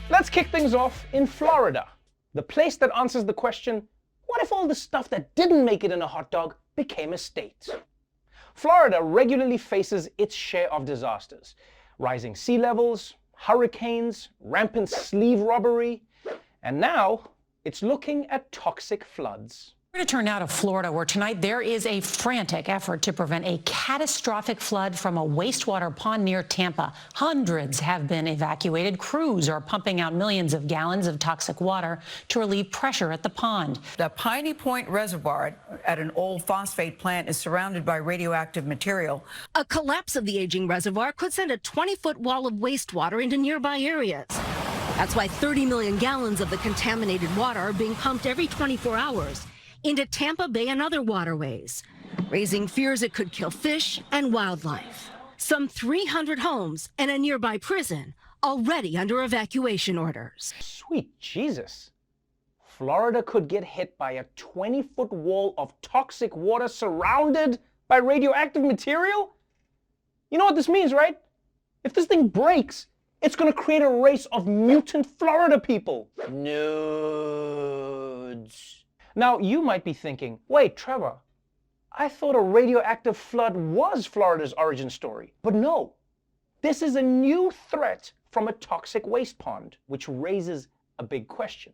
Let's kick things off in Florida, the place that answers the question, what if all the stuff that didn't make it in a hot dog became a state? Florida regularly faces its share of disasters. Rising sea levels, hurricanes, rampant sleeve robbery, and now it's looking at toxic floods. We're going to turn now to Florida, where tonight there is a frantic effort to prevent a catastrophic flood from a wastewater pond near Tampa. Hundreds have been evacuated. Crews are pumping out millions of gallons of toxic water to relieve pressure at the pond. The Piney Point Reservoir at an old phosphate plant is surrounded by radioactive material. A collapse of the aging reservoir could send a 20-foot wall of wastewater into nearby areas. That's why 30 million gallons of the contaminated water are being pumped every 24 hours into Tampa Bay and other waterways, raising fears it could kill fish and wildlife. Some 300 homes and a nearby prison already under evacuation orders. Sweet Jesus. Florida could get hit by a 20-foot wall of toxic water surrounded by radioactive material? You know what this means, right? If this thing breaks, it's going to create a race of mutant Florida people. Nudes. Now, you might be thinking, wait, Trevor, I thought a radioactive flood was Florida's origin story. But no, this is a new threat from a toxic waste pond, which raises a big question.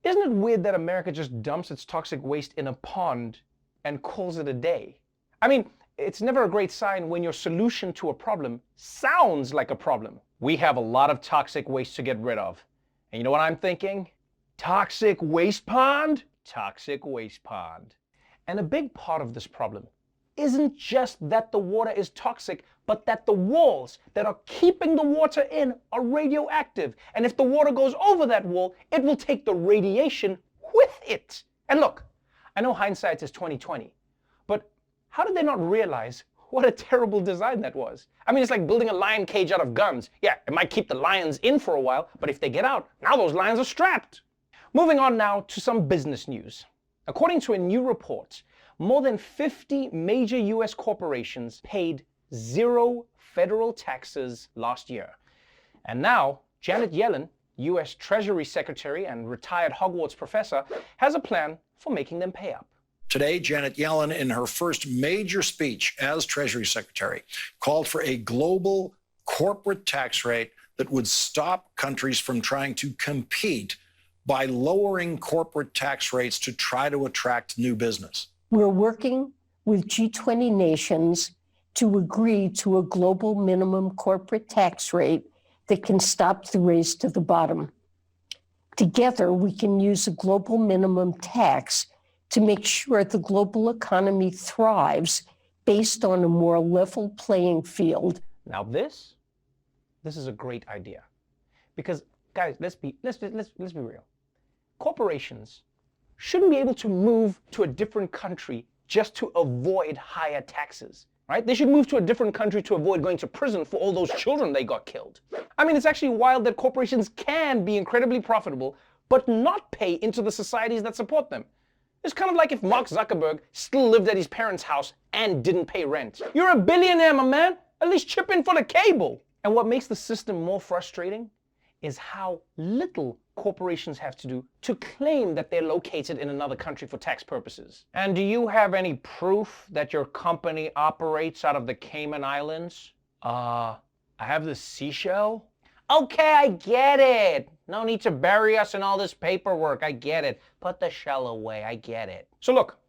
Isn't it weird that America just dumps its toxic waste in a pond and calls it a day? I mean, it's never a great sign when your solution to a problem sounds like a problem. We have a lot of toxic waste to get rid of. And you know what I'm thinking? Toxic waste pond? Toxic waste pond. And a big part of this problem isn't just that the water is toxic, but that the walls that are keeping the water in are radioactive. And if the water goes over that wall, it will take the radiation with it. And look, I know hindsight is 20/20, but how did they not realize what a terrible design that was? I mean, it's like building a lion cage out of guns. Yeah, it might keep the lions in for a while, but if they get out, now those lions are strapped. Moving on now to some business news. According to a new report, more than 50 major US corporations paid zero federal taxes last year. And now, Janet Yellen, US Treasury Secretary and retired Hogwarts professor, has a plan for making them pay up. Today, Janet Yellen, in her first major speech as Treasury Secretary, called for a global corporate tax rate that would stop countries from trying to compete by lowering corporate tax rates to try to attract new business. We're working with G20 nations to agree to a global minimum corporate tax rate that can stop the race to the bottom. Together, we can use a global minimum tax to make sure the global economy thrives based on a more level playing field. Now this is a great idea. Because guys, let's be real. Corporations shouldn't be able to move to a different country just to avoid higher taxes, right? They should move to a different country to avoid going to prison for all those children they got killed. I mean, it's actually wild that corporations can be incredibly profitable, but not pay into the societies that support them. It's kind of like if Mark Zuckerberg still lived at his parents' house and didn't pay rent. You're a billionaire, my man. At least chip in for the cable. And what makes the system more frustrating is how little corporations have to do to claim that they're located in another country for tax purposes. And do you have any proof that your company operates out of the Cayman Islands? I have the seashell. Okay, I get it. No need to bury us in all this paperwork. I get it. Put the shell away. I get it. So look,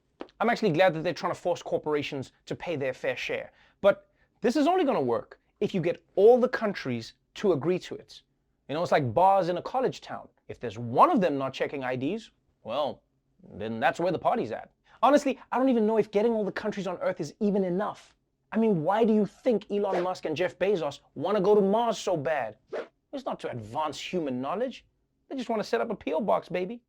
I'm actually glad that they're trying to force corporations to pay their fair share. But this is only going to work if you get all the countries to agree to it. You know, it's like bars in a college town. If there's one of them not checking IDs, well, then that's where the party's at. Honestly, I don't even know if getting all the countries on Earth is even enough. I mean, why do you think Elon Musk and Jeff Bezos want to go to Mars so bad? It's not to advance human knowledge. They just want to set up a P.O. box, baby.